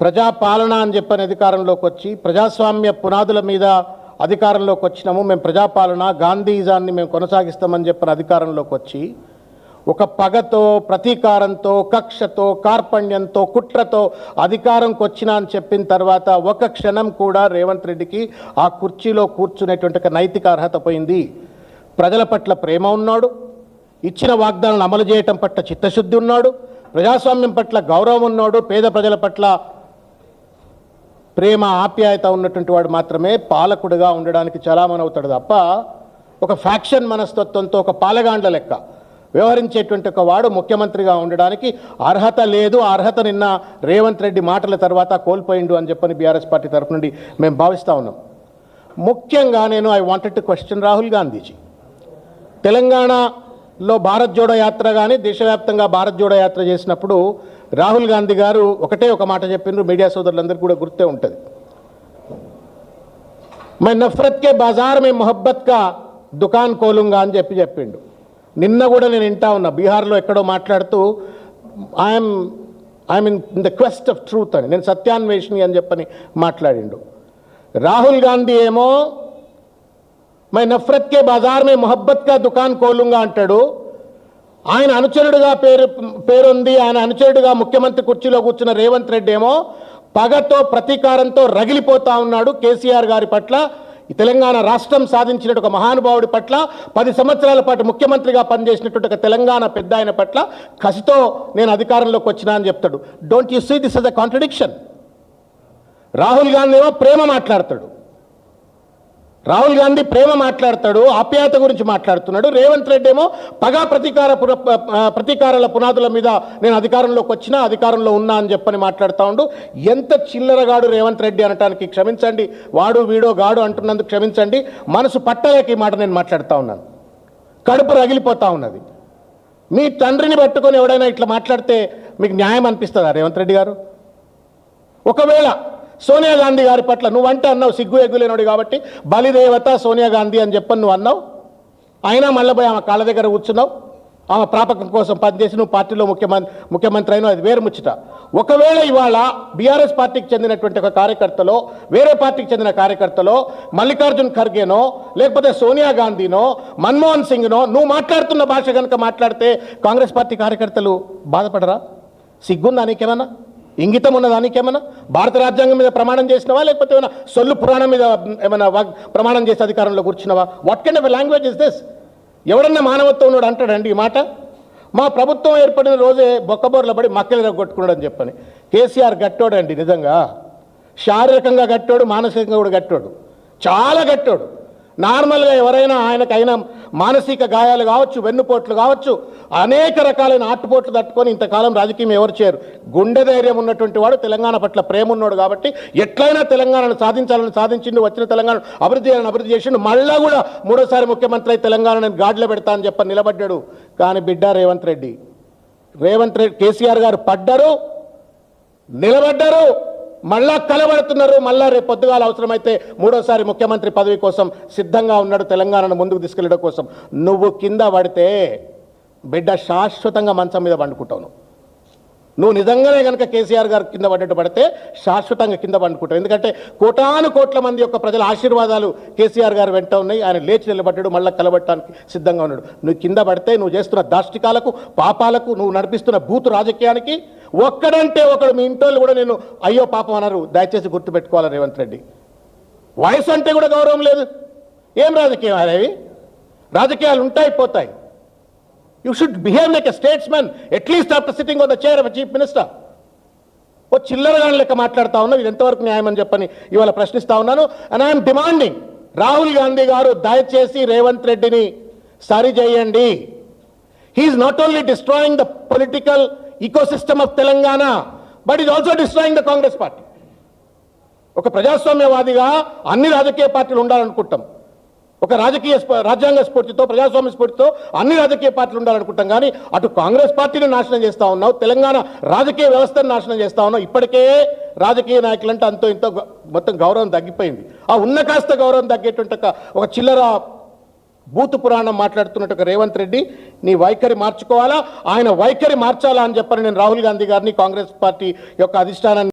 ప్రజాపాలన అని చెప్పని అధికారంలోకి వచ్చి ప్రజాస్వామ్య పునాదుల మీద అధికారంలోకి వచ్చినాము. మేము ప్రజాపాలన గాంధీజాన్ని మేము కొనసాగిస్తామని చెప్పిన అధికారంలోకి వచ్చి ఒక పగతో, ప్రతీకారంతో, కక్షతో, కార్పణ్యంతో, కుట్రతో అధికారంకి వచ్చినా అని చెప్పిన తర్వాత ఒక క్షణం కూడా రేవంత్ రెడ్డికి ఆ కుర్చీలో కూర్చునేటువంటి నైతిక అర్హత పోయింది. ప్రజల పట్ల ప్రేమ ఉన్నాడు, ఇచ్చిన వాగ్దానాలను అమలు చేయటం పట్ల చిత్తశుద్ధి ఉన్నాడు, ప్రజాస్వామ్యం పట్ల గౌరవం ఉన్నాడు, పేద ప్రజల పట్ల ప్రేమ ఆప్యాయత ఉన్నటువంటి వాడు మాత్రమే పాలకుడిగా ఉండడానికి చలామణి అవుతాడు తప్ప ఒక ఫ్యాక్షన్ మనస్తత్వంతో ఒక పాలగాండ్ల లెక్క వ్యవహరించేటువంటి ఒక వాడు ముఖ్యమంత్రిగా ఉండడానికి అర్హత లేదు. ఆ అర్హత నిన్న రేవంత్ రెడ్డి మాటల తర్వాత కోల్పోయిండు అని చెప్పని బీఆర్ఎస్ పార్టీ తరఫు నుండి మేము భావిస్తూ ఉన్నాం. ముఖ్యంగా I wanted to question Rahul Gandhiji. తెలంగాణలో భారత్ జోడో యాత్ర కానీ దేశవ్యాప్తంగా భారత్ జోడో యాత్ర చేసినప్పుడు రాహుల్ గాంధీ గారు ఒకటే ఒక మాట చెప్పిండ్రు, మీడియా సోదరులందరికీ కూడా గుర్తే ఉంటుంది. మై నఫరత్ కే బాజార్ మే మొహబ్బత్ కా దుకాన్ కోలుంగా అని చెప్పిండు. నిన్న కూడా నేను వింటా ఉన్నా, బీహార్లో ఎక్కడో మాట్లాడుతూ I'm in the quest of truth అని, నేను సత్యాన్వేషిని అని చెప్పని మాట్లాడిండు. రాహుల్ గాంధీ ఏమో మై నఫరత్ కే బాజార్ మే మొహబ్బత్ కా దుకాన్ కోలుంగా అంటాడు. ఆయన అనుచరుడుగా పేరుంది, ఆయన అనుచరుడుగా ముఖ్యమంత్రి కుర్చీలో కూర్చున్న రేవంత్ రెడ్డి ఏమో పగతో, ప్రతీకారంతో రగిలిపోతా ఉన్నాడు కేసీఆర్ గారి పట్ల. తెలంగాణ రాష్ట్రం సాధించిన ఒక మహానుభావుడి పట్ల, 10 సంవత్సరాల పాటు ముఖ్యమంత్రిగా పనిచేసినటువంటి ఒక తెలంగాణ పెద్ద ఆయన పట్ల కసితో నేను అధికారంలోకి వచ్చినా అని చెప్తాడు. Don't you see this is a contradiction? Rahul Gandhi ఏమో ప్రేమ మాట్లాడతాడు, రాహుల్ గాంధీ ప్రేమ మాట్లాడతాడు, ఆప్యాయత గురించి మాట్లాడుతున్నాడు. రేవంత్ రెడ్డి ఏమో పగా ప్రతీకారాల పునాదుల మీద నేను అధికారంలోకి వచ్చినా, అధికారంలో ఉన్నా అని చెప్పని మాట్లాడుతూ ఉండు. ఎంత చిల్లరగాడు రేవంత్ రెడ్డి అనటానికి క్షమించండి, వాడు వీడో గాడు అంటున్నందుకు క్షమించండి, మనసు పట్టలేక ఈ మాట నేను మాట్లాడుతూ ఉన్నాను. కడుపు రగిలిపోతూ ఉన్నది. మీ తండ్రిని పట్టుకొని ఎవడైనా ఇట్లా మాట్లాడితే మీకు న్యాయం అనిపిస్తుందా రేవంత్ రెడ్డి గారు? ఒకవేళ సోనియా గాంధీ గారి పట్ల నువ్వంటే అన్నావు సిగ్గు ఎగ్గులేనోడు కాబట్టి బలిదేవత సోనియా గాంధీ అని చెప్పని నువ్వు అన్నావు, అయినా మళ్ళీ పోయి ఆమె కాళ్ళ దగ్గర కూర్చున్నావు, ఆమె ప్రాపకం కోసం పనిచేసి నువ్వు పార్టీలో ముఖ్యమంత్రి అయినా అది వేరు ముచ్చట. ఒకవేళ ఇవాళ బీఆర్ఎస్ పార్టీకి చెందినటువంటి ఒక కార్యకర్తలో, వేరే పార్టీకి చెందిన కార్యకర్తలో, మల్లికార్జున్ ఖర్గేనో లేకపోతే సోనియా గాంధీనో మన్మోహన్ సింగ్నో నువ్వు మాట్లాడుతున్న భాష కనుక మాట్లాడితే కాంగ్రెస్ పార్టీ కార్యకర్తలు బాధపడరా? సిగ్గుందా నీకేమన్నా? ఇంగితం ఉన్నదా నీకేమన్నా? భారత రాజ్యాంగం మీద ప్రమాణం చేసినవా, లేకపోతే ఏమైనా సొల్లు పురాణం మీద ఏమైనా ప్రమాణం చేసి అధికారంలో కూర్చున్నావా? What kind of language is this? ఎవడన్నా మానవత్వం ఉన్నాడు అంటాడండి ఈ మాట? మా ప్రభుత్వం ఏర్పడిన రోజే బొక్కబోర్ల పడి మక్కలు కొట్టుకున్నాడు అని చెప్పని. కేసీఆర్ గట్టోడు అండి, నిజంగా శారీరకంగా గట్టోడు, మానసికంగా కూడా గట్టోడు, చాలా గట్టోడు. నార్మల్గా ఎవరైనా ఆయనకైనా మానసిక గాయాలు కావచ్చు, వెన్నుపోట్లు కావచ్చు, అనేక రకాలైన ఆటుపోట్లు తట్టుకొని ఇంతకాలం రాజకీయం ఎవరు చేయరు. గుండె ధైర్యం ఉన్నటువంటి వాడు, తెలంగాణ పట్ల ప్రేమ ఉన్నాడు కాబట్టి ఎట్లయినా తెలంగాణను సాధించాలని సాధించిండు, వచ్చిన తెలంగాణ అభివృద్ధి చేయాలని అభివృద్ధి చేసిండు. మళ్ళా కూడా మూడోసారి ముఖ్యమంత్రి అయి తెలంగాణను గాడిలో పెడతా అని చెప్పని నిలబడ్డాడు. కానీ బిడ్డ రేవంత్ రెడ్డి కేసీఆర్ గారు పడ్డారు, నిలబడ్డారు, మళ్ళా కలబడుతున్నారు. మళ్ళా రేపు పొద్దుగాల అవసరమైతే మూడోసారి ముఖ్యమంత్రి పదవి కోసం సిద్ధంగా ఉన్నాడు, తెలంగాణను ముందుకు తీసుకెళ్లడం కోసం. నువ్వు కింద పడితే బిడ్డ శాశ్వతంగా మంచం మీద పండుకుంటావు. నువ్వు నిజంగానే కనుక కేసీఆర్ గారు కింద పడ్డట్టు పడితే శాశ్వతంగా కింద పండుకుంటావు. ఎందుకంటే కోటాను కోట్ల మంది యొక్క ప్రజల ఆశీర్వాదాలు కేసీఆర్ గారు వెంట ఉన్నాయి. ఆయన లేచి నిలబడ్డాడు, మళ్ళీ కలబట్టడానికి సిద్ధంగా ఉన్నాడు. నువ్వు కింద పడితే నువ్వు చేస్తున్న దాష్టికాలకు, పాపాలకు, నువ్వు నడిపిస్తున్న బూతు రాజకీయానికి ఒక్కడంటే ఒకడు మీ ఇంట్లో కూడా నేను అయ్యో పాపం అన్నారు. దయచేసి గుర్తుపెట్టుకోవాలి రేవంత్ రెడ్డి. వయసు అంటే కూడా గౌరవం లేదు. ఏం రాజకీయం అనేవి? రాజకీయాలు ఉంటాయి, పోతాయి. You should behave like a statesman, at least after sitting on the chair of a chief minister. ఓ చిల్లరగాని లెక్క మాట్లాడుతూ ఉన్నావు. ఇది ఎంతవరకు న్యాయం అని చెప్పని ఇవాళ ప్రశ్నిస్తూ ఉన్నాను. And I'm demanding, Rahul Gandhi గారు దయచేసి రేవంత్ రెడ్డిని సరి చేయండి. He's not only destroying the political ecosystem of Telangana, but is also destroying the Congress party. ఒక ప్రజాస్వామ్యవాదిగా అన్ని రాజకీయ పార్టీలు ఉండాలనుకుంటాం. ఒక రాజ్యాంగ స్ఫూర్తితో, ప్రజాస్వామ్య స్ఫూర్తితో అన్ని రాజకీయ పార్టీలు ఉండాలనుకుంటాం. కానీ అటు కాంగ్రెస్ పార్టీని నాశనం చేస్తూ ఉన్నావు, తెలంగాణ రాజకీయ వ్యవస్థను నాశనం చేస్తూ ఉన్నావు. ఇప్పటికే రాజకీయ నాయకులంటే అంతో ఇంతో మొత్తం గౌరవం తగ్గిపోయింది. ఆ ఉన్న కాస్త గౌరవం తగ్గేటువంటి ఒక చిల్లర బూతు పురాణం మాట్లాడుతున్నట్టు రేవంత్ రెడ్డి నీ వైఖరి మార్చుకోవాలా, ఆయన వైఖరి మార్చాలా అని చెప్పని నేను రాహుల్ గాంధీ గారిని, కాంగ్రెస్ పార్టీ యొక్క అధిష్టానాన్ని